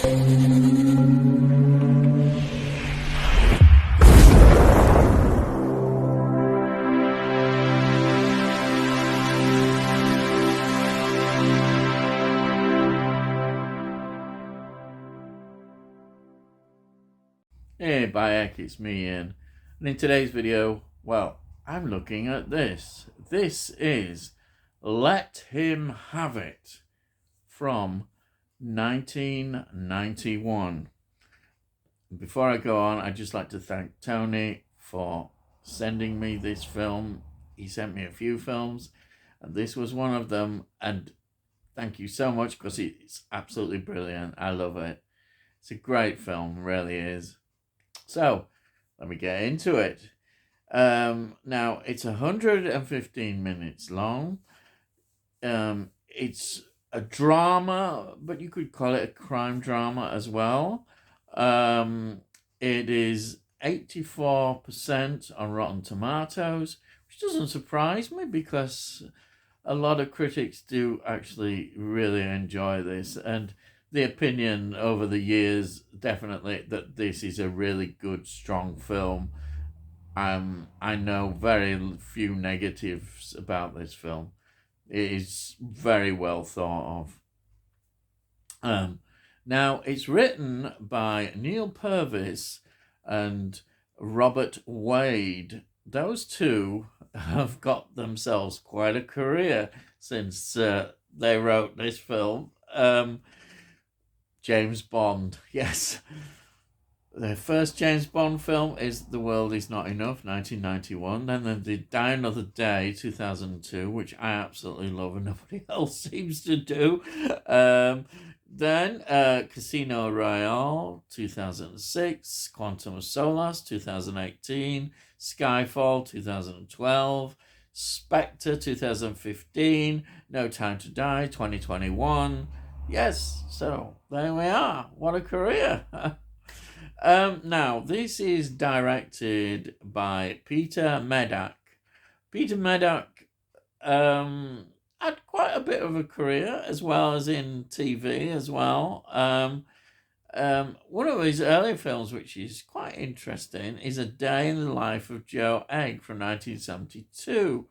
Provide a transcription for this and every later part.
Hey Bayek, it's me Ian, and in today's video, well, I'm looking at this. This is Let Him Have It from 1991. Before I go on, I'd just like to thank Tony for sending me this film. He sent me a few films, and this was one of them, and thank you so much because it's absolutely brilliant. I love it. It's a great film, really is. So, let me get into it. Now, it's 115 minutes long. It's a drama, but you could call it a crime drama as well. It is 84% on Rotten Tomatoes, which doesn't surprise me because a lot of critics do actually really enjoy this, and the opinion over the years definitely that this is a really good, strong film. I know very few negatives about this film. It is very well thought of. Now, it's written by Neil Purvis and Robert Wade. Those two have got themselves quite a career since they wrote this film. James Bond, yes. The first James Bond film is The World Is Not Enough, 1991. Then they did Die Another Day, 2002, which I absolutely love and nobody else seems to do. Then Casino Royale, 2006. Quantum of Solace, 2018. Skyfall, 2012. Spectre, 2015. No Time to Die, 2021. Yes, so there we are. What a career. Now, this is directed by Peter Medak. Peter Medak had quite a bit of a career, as well as in TV as well. One of his early films, which is quite interesting, is A Day in the Life of Joe Egg from 1972.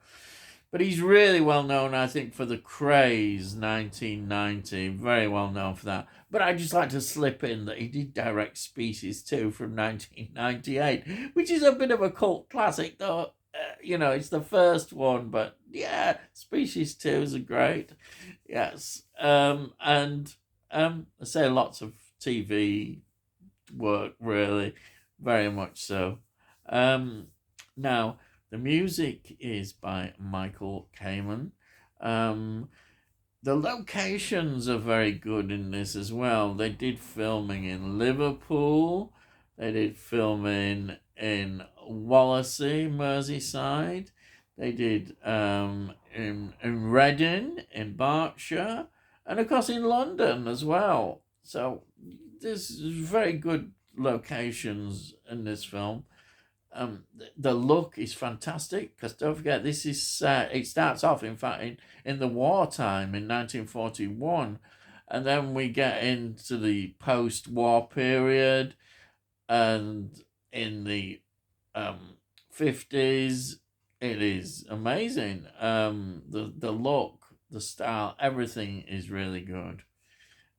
But he's really well known, I think, for The Craze, 1990. Very well known for that. But I'd just like to slip in that he did direct Species 2 from 1998, which is a bit of a cult classic, though. It's the first one, but yeah, Species 2 is a great. Yes. I say lots of TV work, really. Very much so. Now, the music is by Michael Kamen. The locations are very good in this as well. They did filming in Liverpool. They did filming in Wallasey, Merseyside. They did in Reading, in Berkshire, and of course in London as well. So there's very good locations in this film. The look is fantastic because don't forget this is it starts off in fact in the wartime in 1941, and then we get into the post-war period, and in the 50s. It is amazing. The look, the style, everything is really good.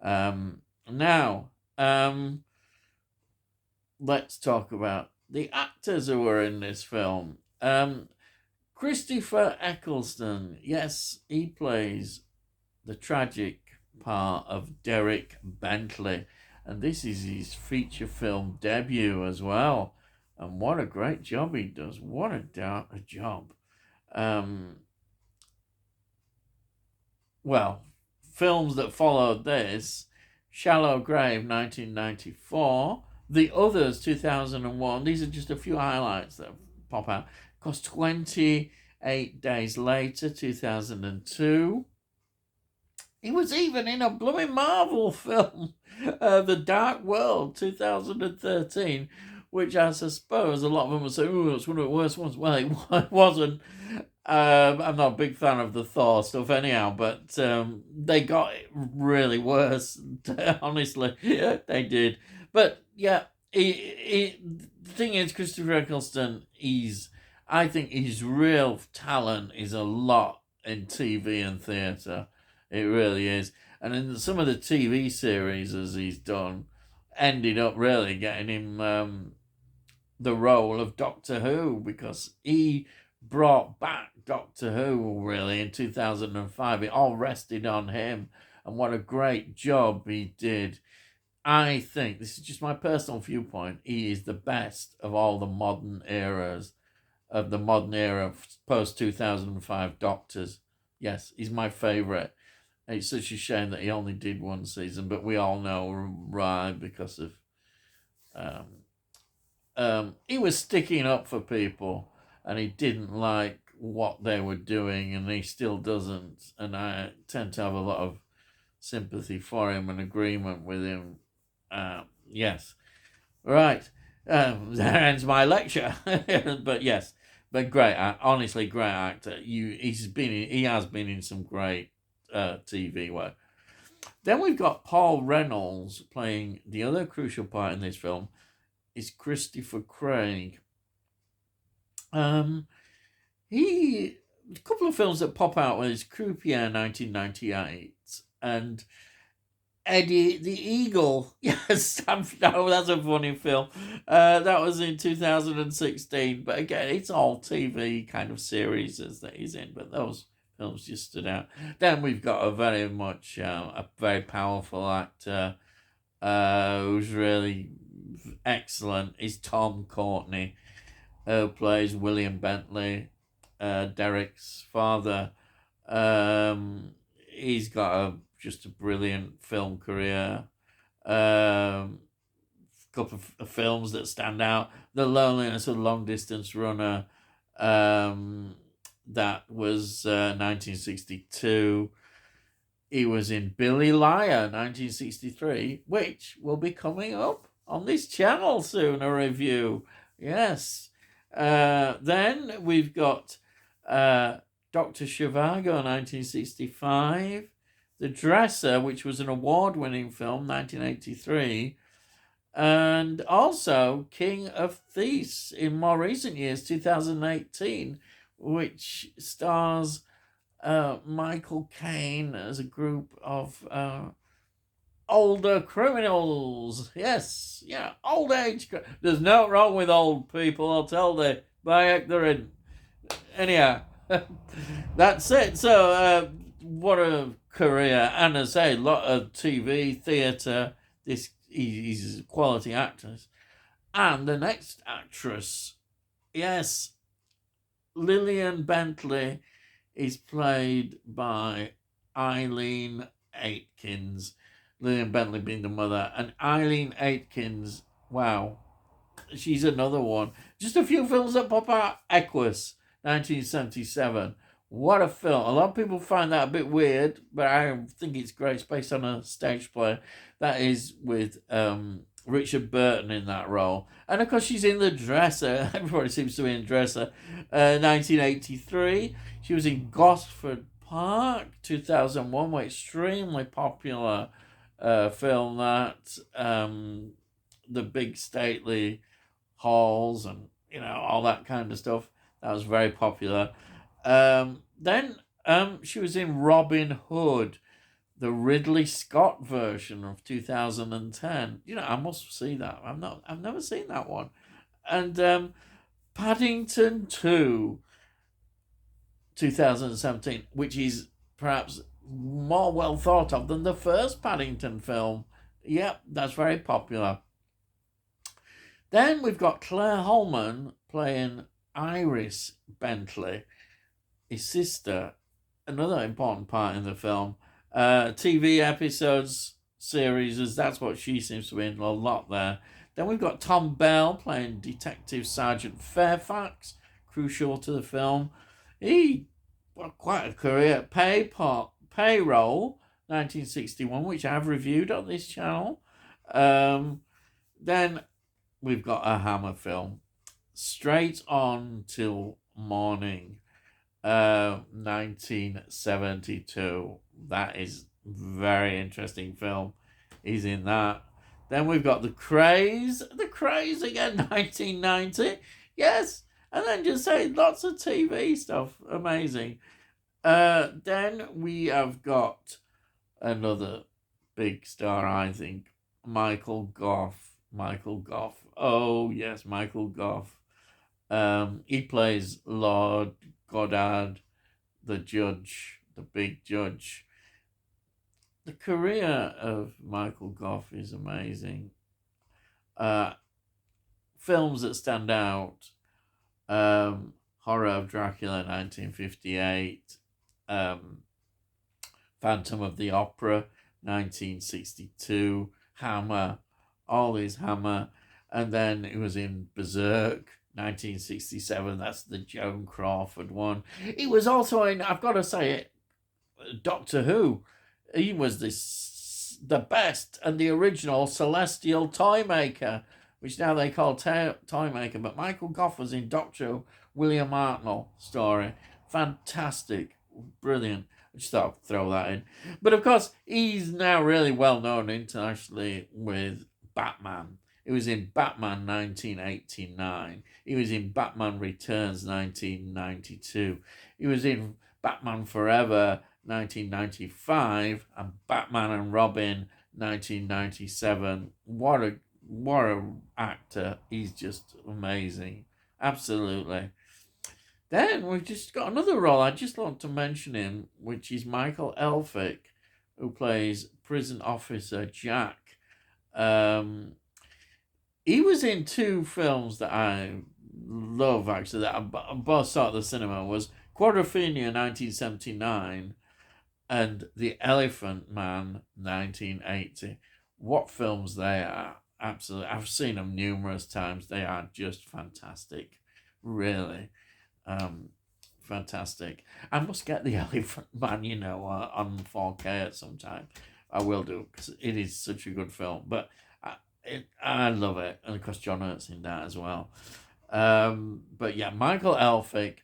Now, let's talk about the actors who were in this film. Christopher Eccleston, yes, he plays the tragic part of Derek Bentley, and this is his feature film debut as well. And what a great job he does! What a job! Well, films that followed this: Shallow Grave, 1994. The Others, 2001. These are just a few highlights that pop out. Of course, 28 Days Later, 2002. He was even in a blooming Marvel film, The Dark World, 2013, which I suppose a lot of them would say, "Oh, it's one of the worst ones." Well, it wasn't. I'm not a big fan of the Thor stuff anyhow, but they got it really worse. Honestly, they did. But yeah, the thing is, Christopher Eccleston, I think his real talent is a lot in TV and theatre. It really is. And in some of the TV series as he's done, ended up really getting him the role of Doctor Who, because he brought back Doctor Who really in 2005. It all rested on him, and what a great job he did. I think, this is just my personal viewpoint, he is the best of all the modern eras, of the modern era post 2005 Doctors. Yes, he's my favourite. It's such a shame that he only did one season, but we all know why, because of he was sticking up for people, and he didn't like what they were doing, and he still doesn't. And I tend to have a lot of sympathy for him and agreement with him. Yes, right. That ends my lecture. But yes, but great, honestly, great actor. He has been in some great TV work. Then we've got Paul Reynolds playing the other crucial part in this film. Is Christopher Craig. A couple of films that pop out is Croupier 1998 and Eddie the Eagle. Yes, that's a funny film. That was in 2016, but again, it's all TV kind of series that he's in, but those films just stood out. Then we've got a very powerful actor who's really excellent. Is Tom Courtenay, who plays William Bentley, Derek's father. He's got just a brilliant film career. Couple of films that stand out: The Loneliness of Long Distance Runner, that was 1962. He was in Billy Liar 1963, which will be coming up on this channel soon, a review. Yes. Then we've got Dr. Zhivago 1965, The Dresser, which was an award-winning film, 1983, and also King of Thieves in more recent years, 2018, which stars Michael Caine as a group of older criminals. Yes, yeah, old age. There's no wrong with old people, I'll tell they, by ignorant. Anyhow, that's it. So, what a career. And as I say, a lot of TV, theatre. He's a quality actor. And the next actress, yes, Lillian Bentley, is played by Eileen Atkins. Lillian Bentley being the mother, and Eileen Atkins, wow, she's another one. Just a few films that pop out. Equus, 1977. What a film. A lot of people find that a bit weird, but I think it's great. It's based on a stage play. That is with Richard Burton in that role. And of course, she's in The Dresser. Everybody seems to be in Dresser. 1983. She was in Gosford Park, 2001. Extremely popular film that. The big stately halls and, all that kind of stuff. That was very popular. Then she was in Robin Hood, the Ridley Scott version of 2010. I must see that. I've never seen that one. And Paddington 2, 2017, which is perhaps more well thought of than the first Paddington film. Yep, that's very popular. Then we've got Claire Holman playing Iris Bentley, his sister, another important part in the film. TV episodes, series, that's what she seems to be in a lot there. Then we've got Tom Bell playing Detective Sergeant Fairfax, crucial to the film. He got quite a career. Payroll, 1961, which I've reviewed on this channel. Then we've got a Hammer film, Straight On Till Morning, 1972. That is very interesting film. He's in that. Then we've got The Craze again, 1990. Yes, and then just say lots of TV stuff. Amazing. Then we have got another big star, I think, Michael Gough. Michael Gough. Oh yes, Michael Gough. He plays Lord Goddard, the judge, the big judge. The career of Michael Gough is amazing. Uh, Films that stand out: Horror of Dracula, 1958. Um, Phantom of the Opera, 1962. Hammer, all these Hammer. And then it was in Berserk, 1967. That's the Joan Crawford one. He was also in, I've got to say it, Doctor Who. He was the best and the original Celestial Toymaker, which now they call Toymaker. But Michael Gough was in Doctor Who, William Hartnell story. Fantastic, brilliant. I just thought I'd throw that in. But of course, he's now really well known internationally with Batman. He was in Batman 1989. He was in Batman Returns 1992. He was in Batman Forever 1995 and Batman and Robin 1997. What a actor. He's just amazing. Absolutely. Then we've just got another role. I just want to mention him, which is Michael Elphick, who plays prison officer Jack. He was in two films that I love, actually, that I both saw at the cinema. Was Quadrophenia 1979 and The Elephant Man 1980. What films they are. Absolutely. I've seen them numerous times. They are just fantastic. Really. Fantastic. I must get The Elephant Man, on 4K at some time. I will do, because it is such a good film. But I love it. And of course, John Hurt's in that as well. But yeah, Michael Elphick,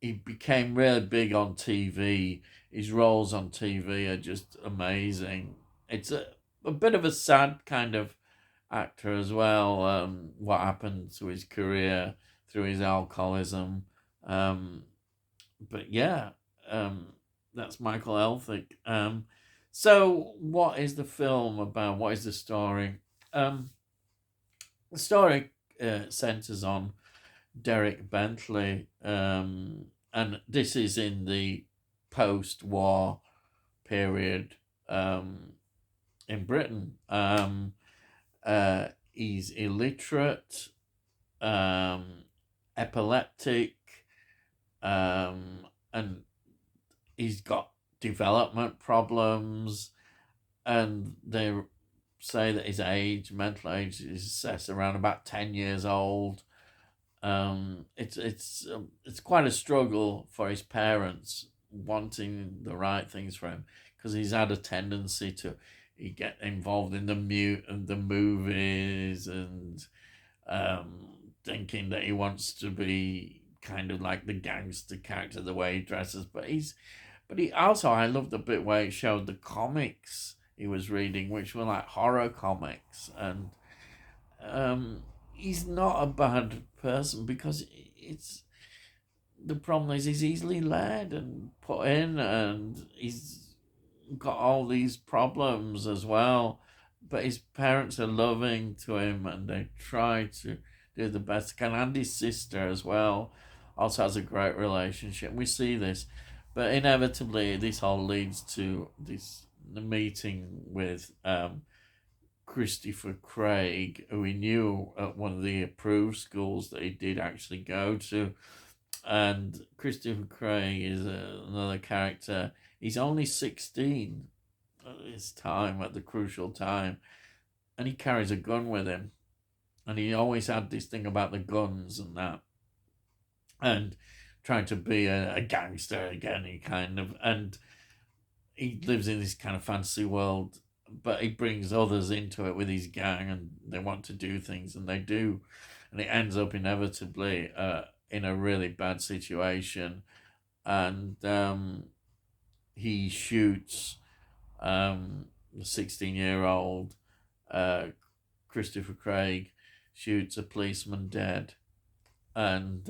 he became really big on TV. His roles on TV are just amazing. It's a bit of a sad kind of actor as well. What happened to his career through his alcoholism. But yeah, that's Michael Elphick. So what is the film about? What is the story? The story centers on Derek Bentley, and this is in the post-war period in Britain. He's illiterate, epileptic, and he's got development problems, and they say that his mental age, is assessed around about 10 years old. It's quite a struggle for his parents wanting the right things for him, because he's had a tendency to get involved in the movies, and thinking that he wants to be kind of like the gangster character, the way he dresses. But he also, I loved the bit where he showed the comics he was reading, which were like horror comics, and he's not a bad person, because it's the problem is he's easily led and put in, and he's got all these problems as well. But his parents are loving to him, and they try to do the best they can. And his sister as well also has a great relationship. We see this, but inevitably this all leads to the meeting with Christopher Craig, who he knew at one of the approved schools that he did actually go to. And Christopher Craig is another character. He's only 16 at this time, at the crucial time, and he carries a gun with him. And he always had this thing about the guns and that, and trying to be a gangster again. And he lives in this kind of fantasy world, but he brings others into it with his gang, and they want to do things, and they do, and it ends up inevitably in a really bad situation, and he shoots the 16-year-old Christopher Craig shoots a policeman dead, and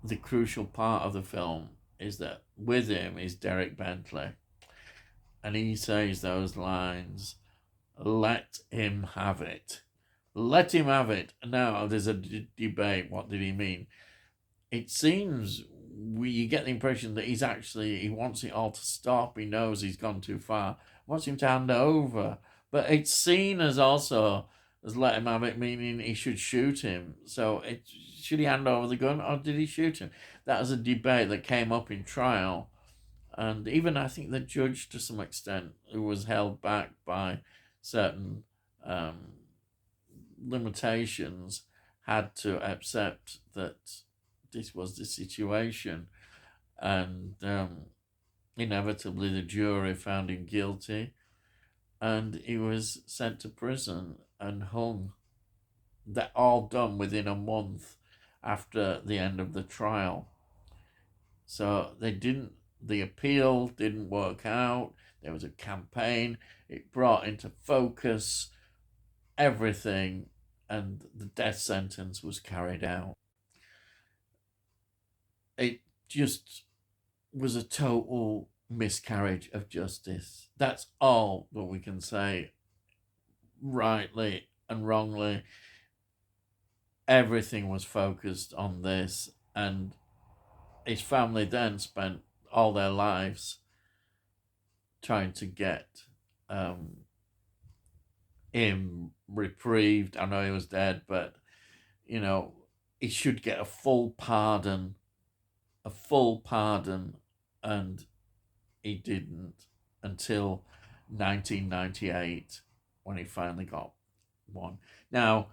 the crucial part of the film is that with him is Derek Bentley, and he says those lines, "Let him have it. Let him have it." Now, there's a debate. What did he mean? It seems you get the impression that he wants it all to stop. He knows he's gone too far. Wants him to hand over. But it's seen as also as let him have it, meaning he should shoot him. So should he hand over the gun or did he shoot him? That was a debate that came up in trial. And even I think the judge, to some extent, who was held back by certain limitations, had to accept that this was the situation. And inevitably, the jury found him guilty, and he was sent to prison and hung. That all done within a month after the end of the trial. So the appeal didn't work out. There was a campaign. It brought into focus everything, and the death sentence was carried out. It just was a total miscarriage of justice. That's all that we can say, rightly and wrongly. Everything was focused on this, and his family then spent all their lives trying to get him reprieved. I know he was dead, but he should get a full pardon, and he didn't until 1998 when he finally got one. Now,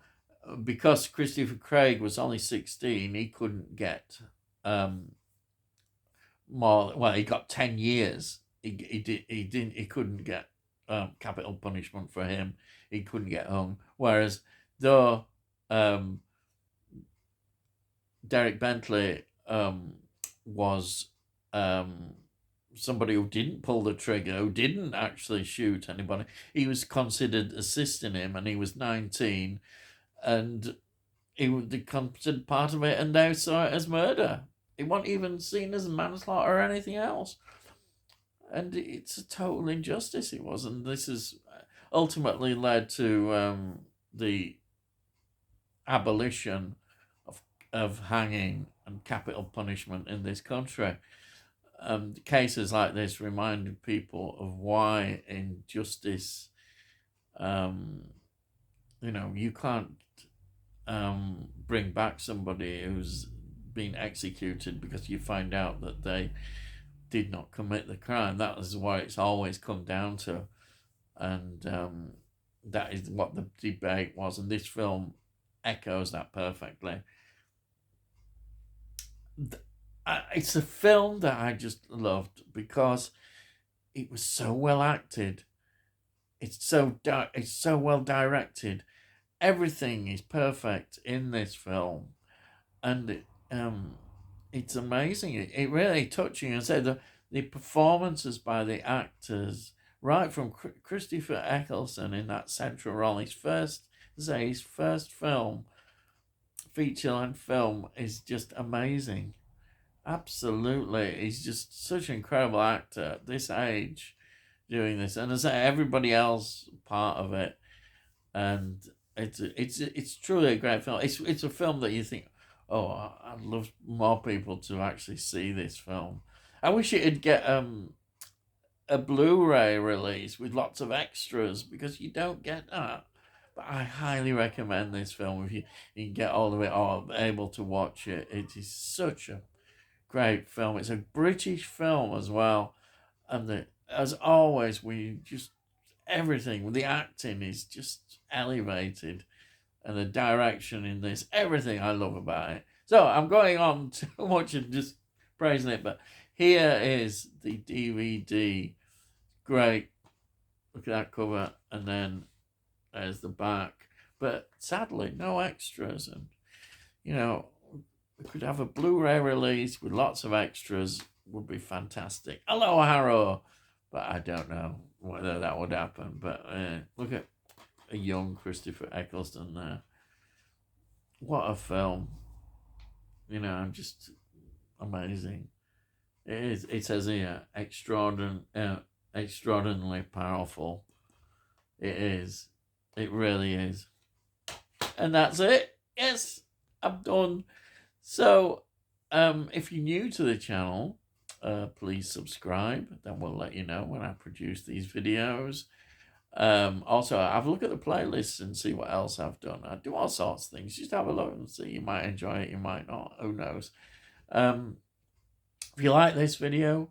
because Christopher Craig was only 16, he couldn't get more. Well, he got 10 years. He couldn't get capital punishment for him. He couldn't get hung. Whereas though Derek Bentley was somebody who didn't pull the trigger, who didn't actually shoot anybody, he was considered assisting him, and he was 19, and he was considered part of it, and they saw it as murder. It wasn't even seen as manslaughter or anything else. And it's a total injustice, it was. And this has ultimately led to the abolition of hanging and capital punishment in this country. Cases like this reminded people of why injustice, you can't bring back somebody who's been executed because you find out that they did not commit the crime. That is what it's always come down to, and that is what the debate was, and this film echoes that perfectly. It's a film that I just loved because it was so well acted. It's so well directed. Everything is perfect in this film, and it's amazing. It really touching. I said the performances by the actors, right from Christopher Eccleston in that central role, his first film, feature-length film, is just amazing. Absolutely, he's just such an incredible actor at this age, doing this, and as everybody else part of it, and it's truly a great film. It's a film that you think, oh, I'd love more people to actually see this film. I wish it'd get a Blu-ray release with lots of extras, because you don't get that. But I highly recommend this film if you can get all of it or able to watch it. It is such a great film. It's a British film as well, and as always, everything. The acting is just elevated, and the direction in this, everything I love about it. So I'm going on too much and just praising it, but here is the DVD great. Look at that cover, and then there's the back. But sadly, no extras. And, we could have a Blu-ray release with lots of extras. Would be fantastic. Hello, Harrow. But I don't know whether that would happen. But look at a young Christopher Eccleston there. What a film. Just amazing. It is. It says here, extraordinarily powerful. It is. It really is. And that's it. Yes, I'm done. So, if you're new to the channel, please subscribe. That will let you know when I produce these videos. Also, have a look at the playlists and see what else I've done. I do all sorts of things. Just have a look and see. You might enjoy it, you might not. Who knows? If you like this video,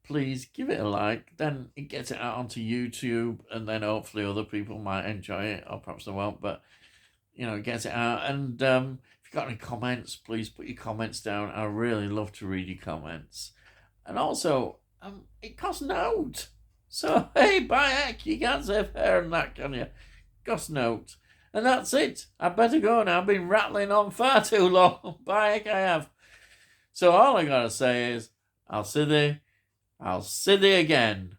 please give it a like. Then it gets it out onto YouTube, and then hopefully other people might enjoy it, or perhaps they won't. But it gets it out. And if you've got any comments, please put your comments down. I really love to read your comments. And also, it costs note. So, hey, bye, heck, you can't say fair and that, can you? Costs note. And that's it. I better go now. I've been rattling on far too long. Bye, heck, I have. So all I gotta say is, I'll see thee again.